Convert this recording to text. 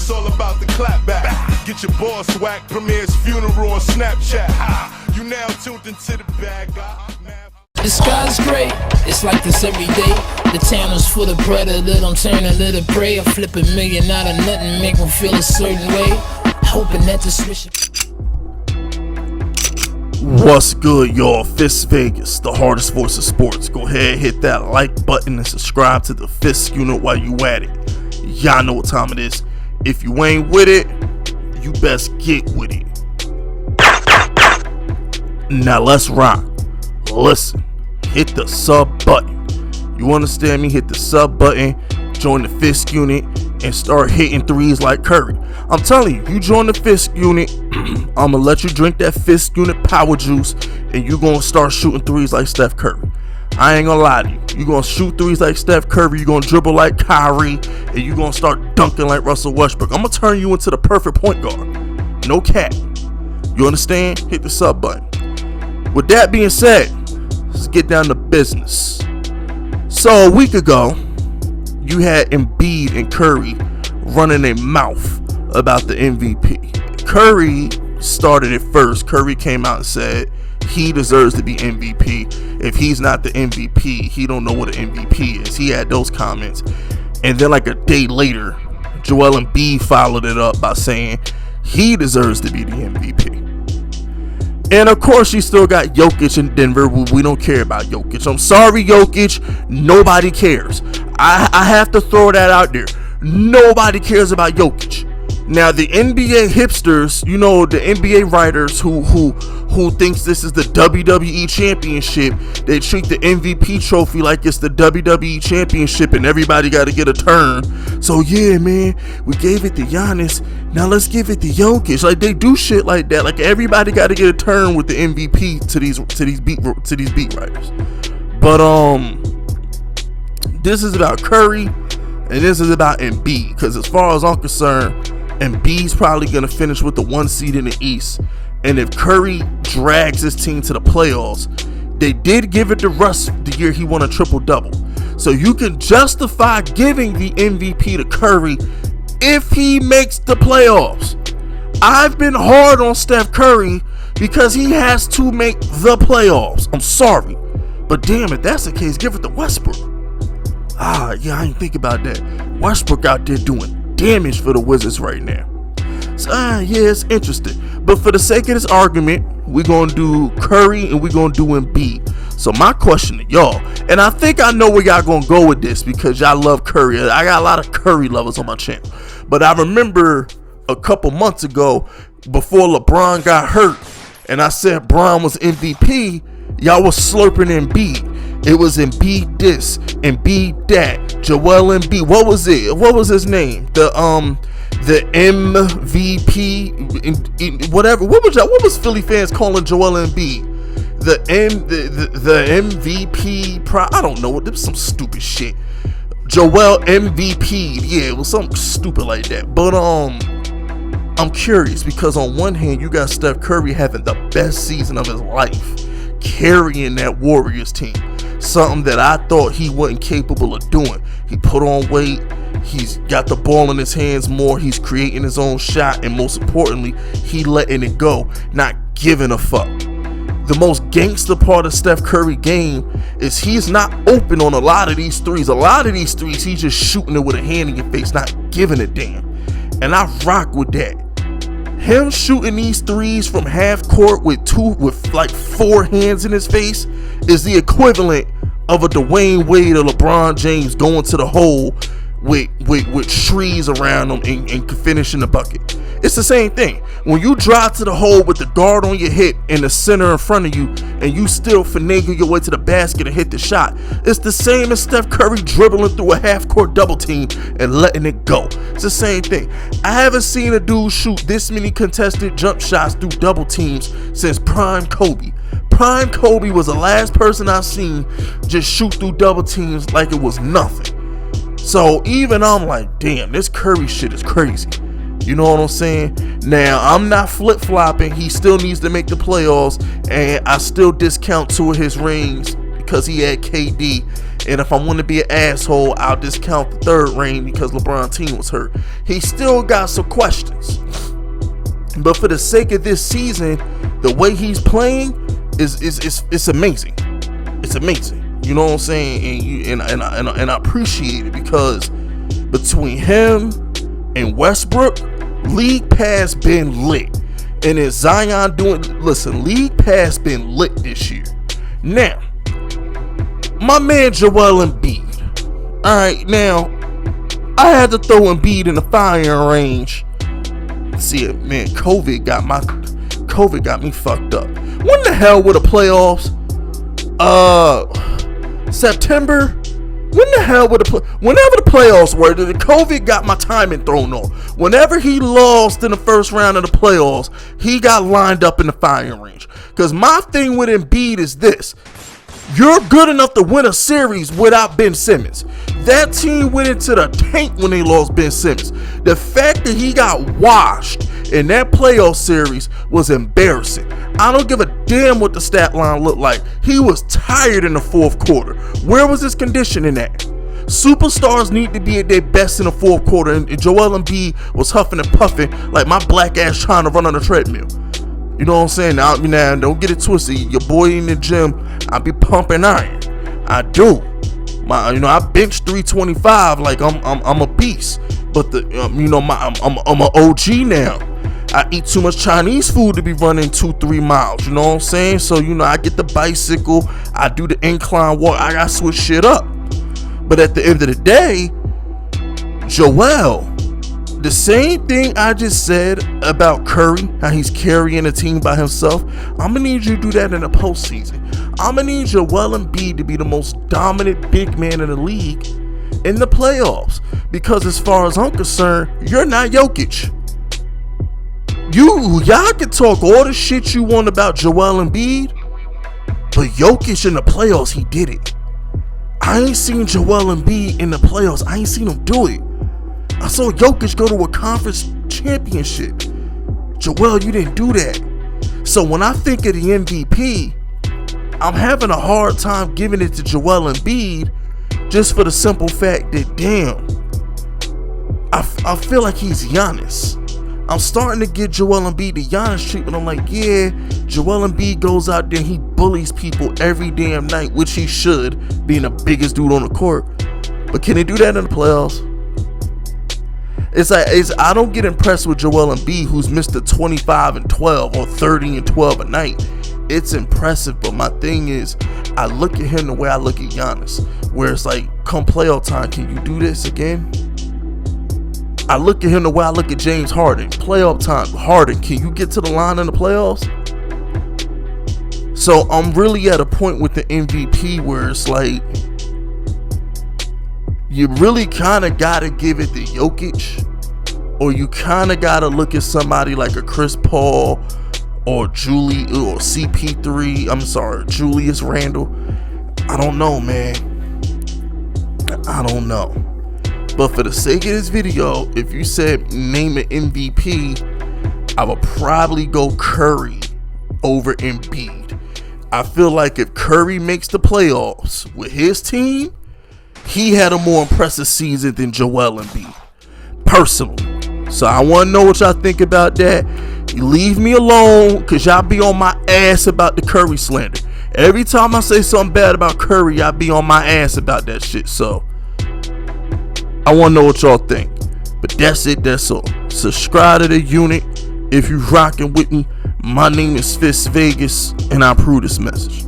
it's all about the clap back. Get your boss whacked, premier's funeral on Snapchat. You now tuned into the bag. The sky's gray, it's like this every day. The town is full of predator, I'm turning a little prey. I flip $1 million out of nothing, make them feel a certain way. Hoping that the switch. What's good, y'all? Fist Vegas, the hardest voice of sports. Go ahead, hit that like button and subscribe to the Fist unit while you at it. Y'all know what time it is. If you ain't with it, you best get with it. Now let's rock. Listen, hit the sub button. You understand me? Hit the sub button, join the Fist unit, and start hitting threes like Curry. I'm telling you, you join the Fist unit, I'm gonna let you drink that Fist unit power juice, and you gonna start shooting threes like Steph Curry. I ain't gonna lie to you. You gonna shoot threes like Steph Curry, you gonna dribble like Kyrie, and you gonna start dunking like Russell Westbrook. I'm gonna turn you into the perfect point guard. No cap. You understand? Hit the sub button. With that being said, let's get down to business. So a week ago, you had Embiid and Curry running their mouth about the MVP. Curry started it first. Curry came out and said he deserves to be MVP. If he's not the MVP, he don't know what an MVP is. He had those comments. And then like a day later, Joel Embiid followed it up by saying he deserves to be the MVP. And of course, you still got Jokic in Denver. We don't care about Jokic. I'm sorry, Jokic. Nobody cares. I have to throw that out there. Nobody cares about Jokic. Now, the NBA hipsters, you know, the NBA writers who thinks this is the WWE championship, they treat the MVP trophy like it's the WWE championship and everybody got to get a turn. So yeah, man, we gave it to Giannis. Now let's give it to Jokic. Like, they do shit like that. Like, everybody got to get a turn with the MVP to these beat writers. But this is about Curry and this is about Embiid, because as far as I'm concerned, Embiid's probably going to finish with the 1 seed in the East. And if Curry drags his team to the playoffs, they did give it to Russ the year he won a triple-double. So you can justify giving the MVP to Curry if he makes the playoffs. I've been hard on Steph Curry because he has to make the playoffs. I'm sorry. But damn, if that's the case, give it to Westbrook. Yeah, I ain't think about that. Westbrook out there doing damage for the Wizards right now. So yeah, it's interesting. But for the sake of this argument, we're gonna do Curry and we're gonna do Embiid. So my question to y'all, and I think I know where y'all gonna go with this because y'all love Curry. I got a lot of Curry lovers on my channel. But I remember a couple months ago, before LeBron got hurt, and I said Bron was MVP, y'all was slurping Embiid. It was Embiid this, Embiid that, Joel Embiid. What was it? What was his name? The MVP, whatever. What was Philly fans calling Joel Embiid? The MVP. I don't know. It was some stupid shit. Joel MVP. Yeah, it was something stupid like that. But I'm curious because on one hand, you got Steph Curry having the best season of his life, carrying that Warriors team. Something that I thought he wasn't capable of doing. He put on weight. He's got the ball in his hands more. He's creating his own shot. And most importantly, he letting it go, not giving a fuck. The most gangster part of Steph Curry game is he's not open on a lot of these threes. A lot of these threes, he's just shooting it with a hand in your face, not giving a damn. And I rock with that. Him shooting these threes from half court with like 4 hands in his face is the equivalent of a Dwayne Wade or LeBron James going to the hole with trees around them and finishing the bucket. It's the same thing. When you drive to the hole with the guard on your hip and the center in front of you, and you still finagle your way to the basket and hit the shot, it's the same as Steph Curry dribbling through a half-court double team and letting it go. It's the same thing. I haven't seen a dude shoot this many contested jump shots through double teams since Prime Kobe. Prime Kobe was the last person I've seen just shoot through double teams like it was nothing. So even I'm like, damn, this Curry shit is crazy. You know what I'm saying? Now, I'm not flip-flopping. He still needs to make the playoffs, and I still discount 2 of his rings because he had KD And if I want to be an asshole, I'll discount the third ring because LeBron's team was hurt. He still got some questions. But for the sake of this season, the way he's playing is amazing. It's amazing. You know what I'm saying? And I appreciate it because between him and Westbrook, League Pass been lit. And then Zion League Pass been lit this year. Now, my man Joel Embiid. Alright, now, I had to throw Embiid in the firing range. See it, man, COVID got me fucked up. When the hell were the playoffs? September? When the hell were whenever the playoffs were, the COVID got my timing thrown off. Whenever he lost in the first round of the playoffs, he got lined up in the firing range. Because my thing with Embiid is this. You're good enough to win a series without Ben Simmons. That team went into the tank when they lost Ben Simmons. The fact that he got washed in that playoff series was embarrassing. I don't give a damn what the stat line looked like. He was tired in the fourth quarter. Where was his conditioning at? Superstars need to be at their best in the fourth quarter, and Joel Embiid was huffing and puffing like my black ass trying to run on a treadmill. You know what I'm saying? Now, don't get it twisted. Your boy in the gym, I be pumping iron. I do. I bench 325 like I'm a beast. But I'm an OG now. I eat too much Chinese food to be running 2-3 miles. You know what I'm saying? So I get the bicycle. I do the incline walk. I gotta switch shit up. But at the end of the day, Joel. The same thing I just said about Curry, how he's carrying a team by himself. I'm going to need you to do that in the postseason. I'm going to need Joel Embiid to be the most dominant big man in the league in the playoffs. Because as far as I'm concerned, you're not Jokic. Y'all can talk all the shit you want about Joel Embiid, but Jokic in the playoffs, he did it. I ain't seen Joel Embiid in the playoffs. I ain't seen him do it. I saw Jokic go to a conference championship. Joel, you didn't do that. So when I think of the MVP, I'm having a hard time giving it to Joel Embiid just for the simple fact that, damn, I feel like he's Giannis. I'm starting to get Joel Embiid the Giannis treatment. I'm like, yeah, Joel Embiid goes out there and he bullies people every damn night, which he should, being the biggest dude on the court. But can he do that in the playoffs? I don't get impressed with Joel Embiid, who's Mr. 25 and 12 or 30 and 12 a night. It's impressive, but my thing is, I look at him the way I look at Giannis, where it's like, come playoff time, can you do this again? I look at him the way I look at James Harden. Playoff time, Harden, can you get to the line in the playoffs? So I'm really at a point with the MVP where it's like, you really kind of got to give it to Jokic, or you kind of got to look at somebody like a Chris Paul or Julius Randle. I don't know, man. I don't know. But for the sake of this video, if you said name an MVP, I would probably go Curry over Embiid. I feel like if Curry makes the playoffs with his team, he had a more impressive season than Joel Embiid, personally. So I want to know what y'all think about that. You leave me alone, because y'all be on my ass about the Curry slander. Every time I say something bad about Curry, y'all be on my ass about that shit. So I want to know what y'all think. But that's it, that's all. Subscribe to the unit if you rocking with me. My name is Fist Vegas, and I approve this message.